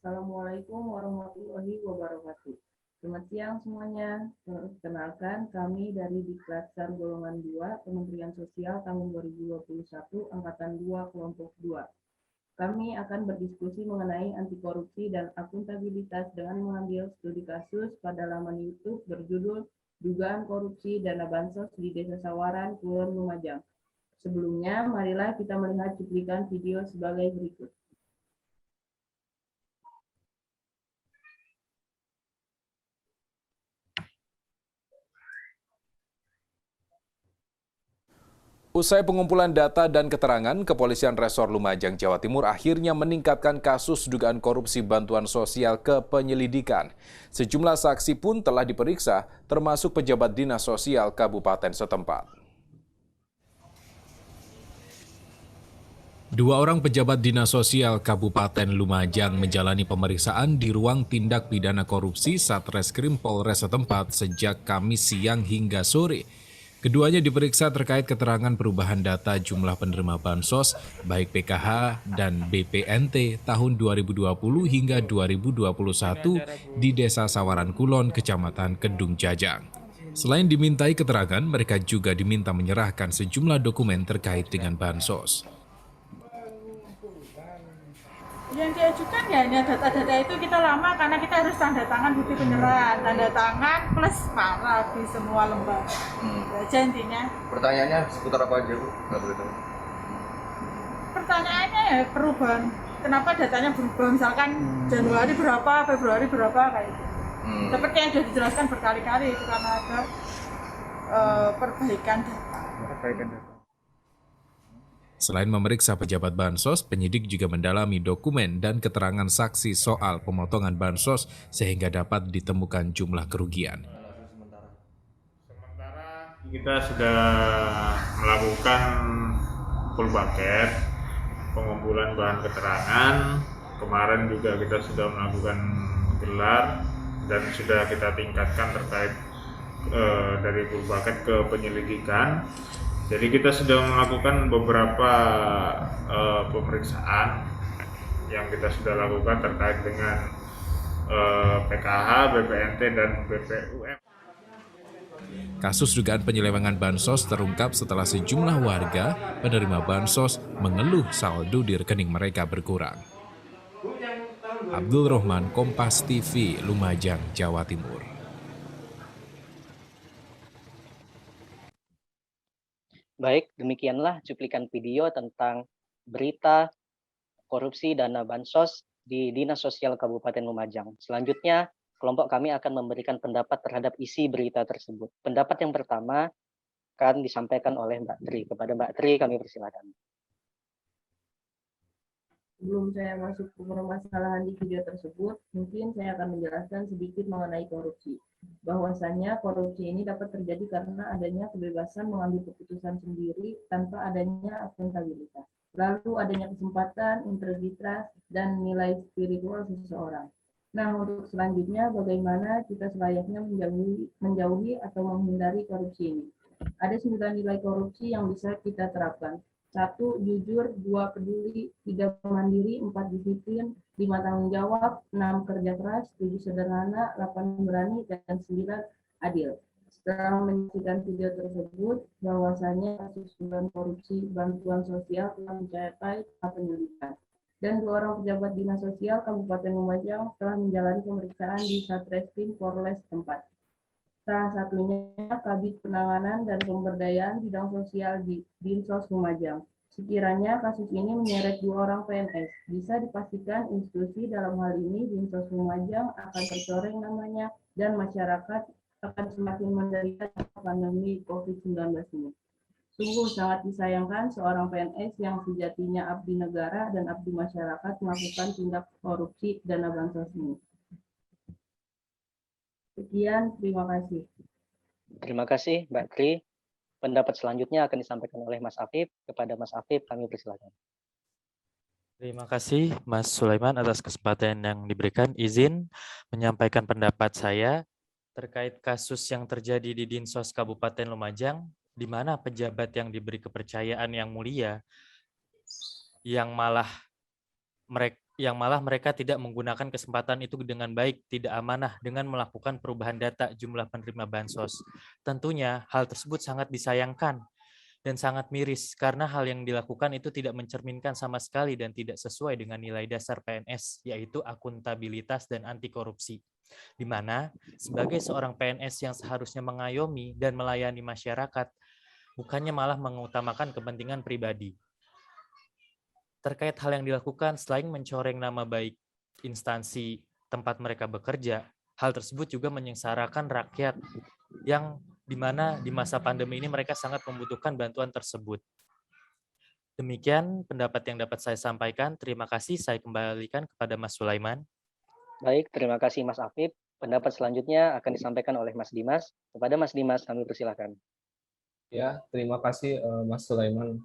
Assalamualaikum warahmatullahi wabarakatuh. Selamat siang semuanya. Perkenalkan, kami dari Diklat Golongan 2, Kementerian Sosial tahun 2021, Angkatan 2, Kelompok 2. Kami akan berdiskusi mengenai anti korupsi dan akuntabilitas dengan mengambil studi kasus pada laman YouTube berjudul Dugaan Korupsi Dana Bansos di Desa Sawaran, Kulon Lumajang. Sebelumnya, marilah kita melihat cuplikan video sebagai berikut. Usai pengumpulan data dan keterangan, Kepolisian Resor Lumajang, Jawa Timur akhirnya meningkatkan kasus dugaan korupsi bantuan sosial ke penyelidikan. Sejumlah saksi pun telah diperiksa, termasuk pejabat dinas sosial kabupaten setempat. Dua orang pejabat dinas sosial Kabupaten Lumajang menjalani pemeriksaan di ruang tindak pidana korupsi Satreskrim Polres setempat sejak Kamis siang hingga sore. Keduanya diperiksa terkait keterangan perubahan data jumlah penerima bansos baik PKH dan BPNT tahun 2020 hingga 2021 di Desa Sawaran Kulon, Kecamatan Kedung Jajang. Selain dimintai keterangan, mereka juga diminta menyerahkan sejumlah dokumen terkait dengan bansos. Yang diajukan ya hanya data-data itu kita lama karena kita harus tanda tangan bukti penyerahan, tanda tangan plus paraf di semua lembaga. Aja intinya. Pertanyaannya seputar apa aja Bu? Nggak boleh tahu. Pertanyaannya ya perubahan. Kenapa datanya berubah? Misalkan Januari berapa, Februari berapa kayak gitu. Seperti yang sudah dijelaskan berkali-kali itu karena ada perbaikan data. Selain memeriksa pejabat bansos, penyidik juga mendalami dokumen dan keterangan saksi soal pemotongan bansos sehingga dapat ditemukan jumlah kerugian. Sementara kita sudah melakukan full bucket, pengumpulan bahan keterangan. Kemarin juga kita sudah melakukan gelar dan sudah kita tingkatkan terkait dari full bucket ke penyelidikan. Jadi kita sudah melakukan beberapa pemeriksaan yang kita sudah lakukan terkait dengan PKH, BPNT, dan BPUM. Kasus dugaan penyelewengan bansos terungkap setelah sejumlah warga penerima bansos mengeluh saldo di rekening mereka berkurang. Abdul Rohman, Kompas TV, Lumajang, Jawa Timur. Baik, demikianlah cuplikan video tentang berita korupsi dana bansos di Dinas Sosial Kabupaten Lumajang. Selanjutnya, kelompok kami akan memberikan pendapat terhadap isi berita tersebut. Pendapat yang pertama akan disampaikan oleh Mbak Tri. Kepada Mbak Tri, kami persilakan. Sebelum saya masuk ke permasalahan di video tersebut, mungkin saya akan menjelaskan sedikit mengenai korupsi. Bahwasanya korupsi ini dapat terjadi karena adanya kebebasan mengambil keputusan sendiri tanpa adanya akuntabilitas. Lalu adanya kesempatan, integritas, dan nilai spiritual seseorang. Nah, untuk selanjutnya bagaimana kita selayaknya menjauhi atau menghindari korupsi ini. Ada 9 nilai korupsi yang bisa kita terapkan. 1. Jujur, 2. Peduli, 3. Mandiri, 4. Disiplin, 5. Tanggung jawab, 6. Kerja keras, 7. Sederhana, 8. Berani, dan 9. Adil. Setelah menyaksikan video tersebut, bahwasanya kasus dugaan korupsi bantuan sosial telah mencapai tahap penyelidikan. Dan 2 orang pejabat dinas sosial Kabupaten Lumajang telah menjalani pemeriksaan di Satreskrim Polres tempat. Salah satunya Kabid Penanganan dan Pemberdayaan Bidang Sosial di Dinsos Lumajang. Sekiranya kasus ini menyeret 2 orang PNS, bisa dipastikan institusi dalam hal ini Dinsos Lumajang akan tercoreng namanya dan masyarakat akan semakin menderita pandemi COVID-19 ini. Sungguh sangat disayangkan seorang PNS yang sejatinya abdi negara dan abdi masyarakat melakukan tindak korupsi dana bansos ini. Sekian, terima kasih. Terima kasih, Mbak Tri. Pendapat selanjutnya akan disampaikan oleh Mas Afif. Kepada Mas Afif, kami persilakan. Terima kasih, Mas Sulaiman, atas kesempatan yang diberikan. Izin menyampaikan pendapat saya terkait kasus yang terjadi di Dinsos Kabupaten Lumajang, di mana pejabat yang diberi kepercayaan yang mulia, yang malah mereka tidak menggunakan kesempatan itu dengan baik, tidak amanah dengan melakukan perubahan data jumlah penerima bansos. Tentunya hal tersebut sangat disayangkan dan sangat miris karena hal yang dilakukan itu tidak mencerminkan sama sekali dan tidak sesuai dengan nilai dasar PNS, yaitu akuntabilitas dan anti korupsi. Di mana sebagai seorang PNS yang seharusnya mengayomi dan melayani masyarakat, bukannya malah mengutamakan kepentingan pribadi. Terkait hal yang dilakukan, selain mencoreng nama baik instansi tempat mereka bekerja, hal tersebut juga menyengsarakan rakyat yang di mana di masa pandemi ini mereka sangat membutuhkan bantuan tersebut. Demikian pendapat yang dapat saya sampaikan. Terima kasih, saya kembalikan kepada Mas Sulaiman. Baik, terima kasih Mas Afif. Pendapat selanjutnya akan disampaikan oleh Mas Dimas. Kepada Mas Dimas, kami persilakan. Ya, terima kasih Mas Sulaiman.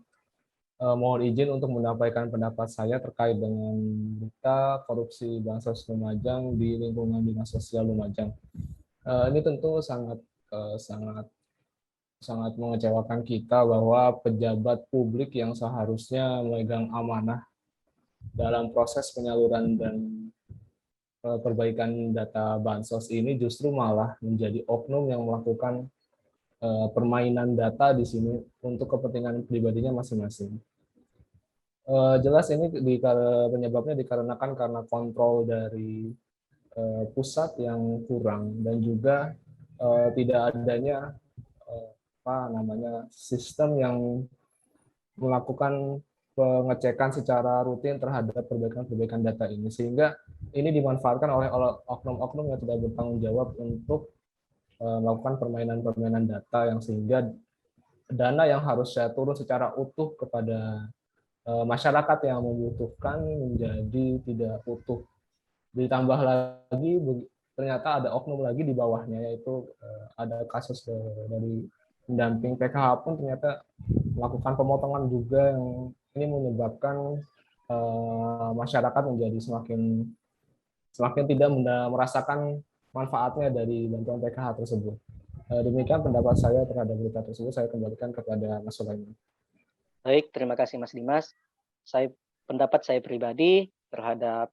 Mohon izin untuk menyampaikan pendapat saya terkait dengan berita korupsi Bansos Lumajang di lingkungan Dinas Sosial Lumajang. Ini tentu sangat mengecewakan kita bahwa pejabat publik yang seharusnya memegang amanah dalam proses penyaluran dan perbaikan data bansos ini justru malah menjadi oknum yang melakukan permainan data di sini untuk kepentingan pribadinya masing-masing. Jelas ini penyebabnya dikarenakan karena kontrol dari pusat yang kurang dan juga tidak adanya sistem yang melakukan pengecekan secara rutin terhadap perbaikan data ini, sehingga ini dimanfaatkan oleh oknum-oknum yang tidak bertanggung jawab untuk melakukan permainan data yang sehingga dana yang harusnya turun secara utuh kepada masyarakat yang membutuhkan menjadi tidak utuh. Ditambah lagi ternyata ada oknum lagi di bawahnya, yaitu ada kasus dari pendamping PKH pun ternyata melakukan pemotongan juga, yang ini menyebabkan masyarakat menjadi semakin tidak merasakan manfaatnya dari bantuan PKH tersebut. Demikian pendapat saya terhadap berita tersebut. Saya kembalikan kepada Mas Sulaiman. Baik, terima kasih Mas Dimas. Pendapat saya pribadi terhadap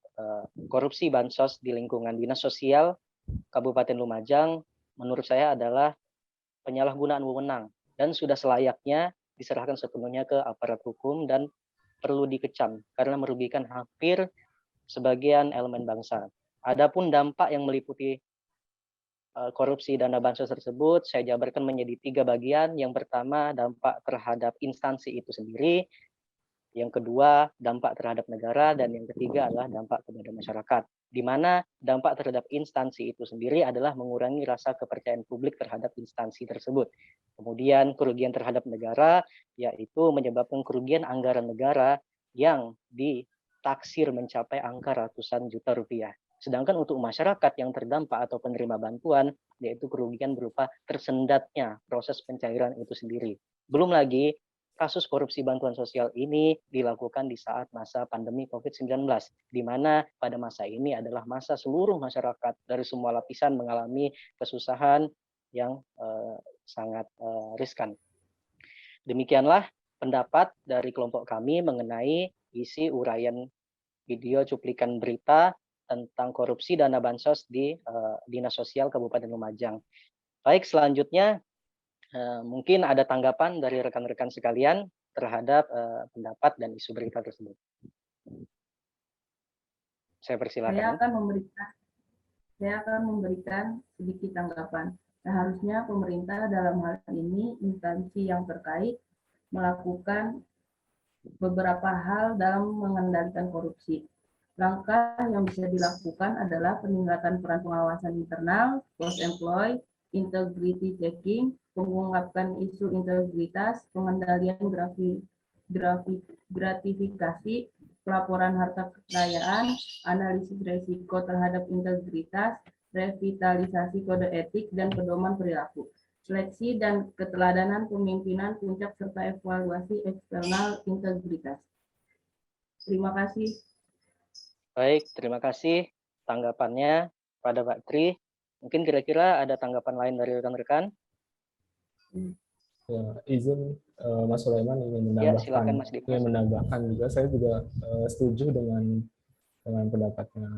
korupsi bansos di lingkungan Dinas Sosial Kabupaten Lumajang menurut saya adalah penyalahgunaan wewenang dan sudah selayaknya diserahkan sepenuhnya ke aparat hukum dan perlu dikecam karena merugikan hampir sebagian elemen bangsa. Adapun dampak yang meliputi korupsi dana bansos tersebut saya jabarkan menjadi 3 bagian. Yang pertama, dampak terhadap instansi itu sendiri. Yang kedua, dampak terhadap negara, dan yang ketiga adalah dampak kepada masyarakat. Di mana dampak terhadap instansi itu sendiri adalah mengurangi rasa kepercayaan publik terhadap instansi tersebut. Kemudian kerugian terhadap negara, yaitu menyebabkan kerugian anggaran negara yang ditaksir mencapai angka ratusan juta rupiah. Sedangkan untuk masyarakat yang terdampak atau penerima bantuan, yaitu kerugian berupa tersendatnya proses pencairan itu sendiri. Belum lagi, kasus korupsi bantuan sosial ini dilakukan di saat masa pandemi COVID-19, di mana pada masa ini adalah masa seluruh masyarakat dari semua lapisan mengalami kesusahan yang sangat riskan. Demikianlah pendapat dari kelompok kami mengenai isi uraian video cuplikan berita tentang korupsi dana bansos di Dinas Sosial Kabupaten Lumajang. Baik, selanjutnya mungkin ada tanggapan dari rekan-rekan sekalian terhadap pendapat dan isu berita tersebut. Saya persilakan. Saya akan memberikan sedikit tanggapan. Seharusnya pemerintah dalam hal ini instansi yang terkait melakukan beberapa hal dalam mengendalikan korupsi. Langkah yang bisa dilakukan adalah peningkatan peran pengawasan internal, post-employ, integrity checking, mengungkapkan isu integritas, pengendalian gratifikasi, pelaporan harta kekayaan, analisis risiko terhadap integritas, revitalisasi kode etik dan pedoman perilaku, seleksi dan keteladanan pemimpinan puncak serta evaluasi eksternal integritas. Terima kasih. Baik, terima kasih tanggapannya pada Pak Tri. Mungkin kira-kira ada tanggapan lain dari rekan-rekan? Ya, izin Mas Sulaiman ingin menambahkan, silakan, Mas Dimas. ingin menambahkan juga, saya juga setuju dengan dengan pendapatnya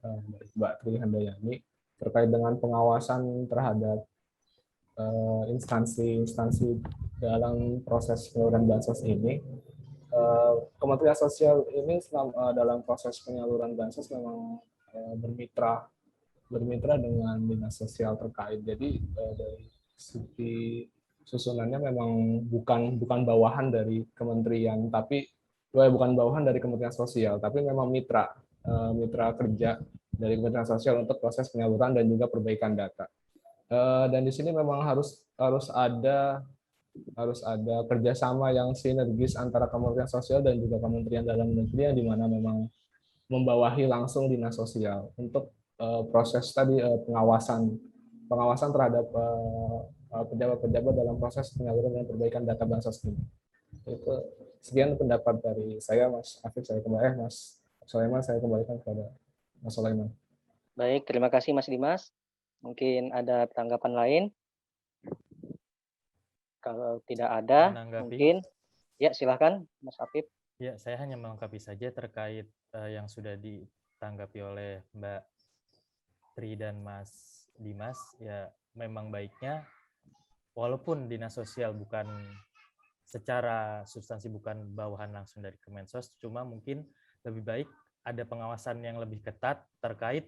dari Mbak Tri Handayani terkait dengan pengawasan terhadap instansi-instansi dalam proses penyaluran bansos ini. Kementerian Sosial ini dalam proses penyaluran bansos memang bermitra dengan dinas sosial terkait. Jadi dari segi susunannya memang bukan bawahan dari kementerian, tapi bukan bawahan dari Kementerian Sosial, tapi memang mitra kerja dari Kementerian Sosial untuk proses penyaluran dan juga perbaikan data. Dan di sini memang harus ada kerjasama yang sinergis antara Kementerian Sosial dan juga Kementerian Dalam Negeri yang di mana memang membawahi langsung dinas sosial untuk proses tadi pengawasan terhadap pejabat-pejabat dalam proses penyaluran dan perbaikan data bansos ini. Itu sekian pendapat dari saya, Mas Afif. Mas Sulaiman, saya kembalikan kepada Mas Sulaiman. Baik, terima kasih Mas Dimas. Mungkin ada tanggapan lain? Kalau tidak ada, mungkin ya silakan Mas Afif. Ya, saya hanya melengkapi saja terkait yang sudah ditanggapi oleh Mbak Tri dan Mas Dimas. Ya, memang baiknya walaupun dinas sosial bukan secara substansi bukan bawahan langsung dari Kemensos, cuma mungkin lebih baik ada pengawasan yang lebih ketat terkait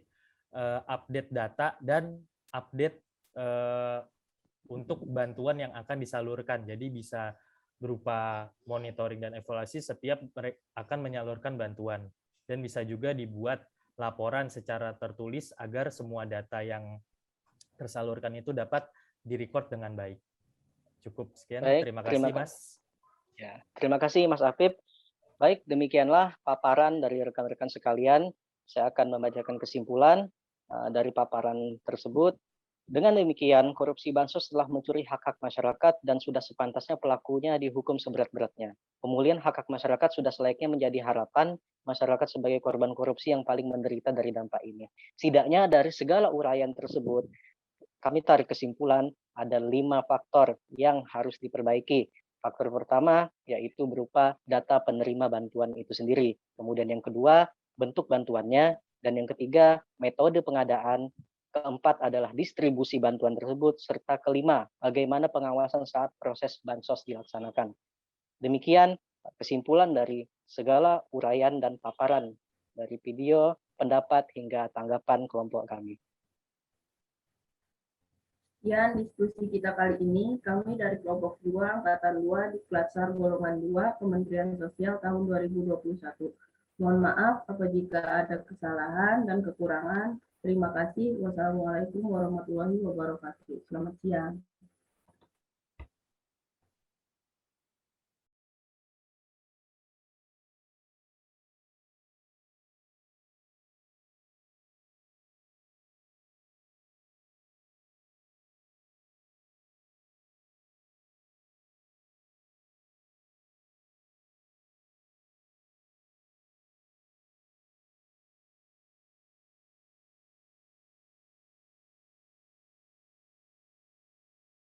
update data dan update untuk bantuan yang akan disalurkan. Jadi bisa berupa monitoring dan evaluasi setiap mereka akan menyalurkan bantuan. Dan bisa juga dibuat laporan secara tertulis agar semua data yang tersalurkan itu dapat direcord dengan baik. Cukup sekian. Baik, terima kasih Mas. Ya, terima kasih Mas Afif. Baik, demikianlah paparan dari rekan-rekan sekalian. Saya akan membacakan kesimpulan dari paparan tersebut. Dengan demikian, korupsi bansos telah mencuri hak-hak masyarakat dan sudah sepantasnya pelakunya dihukum seberat-beratnya. Pemulihan hak-hak masyarakat sudah selayaknya menjadi harapan masyarakat sebagai korban korupsi yang paling menderita dari dampak ini. Setidaknya dari segala uraian tersebut, kami tarik kesimpulan ada 5 faktor yang harus diperbaiki. Faktor pertama yaitu berupa data penerima bantuan itu sendiri. Kemudian yang kedua, bentuk bantuannya. Dan yang ketiga, metode pengadaan. Keempat adalah distribusi bantuan tersebut. Serta kelima, bagaimana pengawasan saat proses bansos dilaksanakan. Demikian kesimpulan dari segala uraian dan paparan dari video, pendapat, hingga tanggapan kelompok kami. Sekian diskusi kita kali ini. Kami dari kelompok 2, angkatan 2, di Klatsar golongan 2, Kementerian Sosial tahun 2021. Mohon maaf apabila ada kesalahan dan kekurangan. Terima kasih. Wassalamualaikum warahmatullahi wabarakatuh. Selamat siang.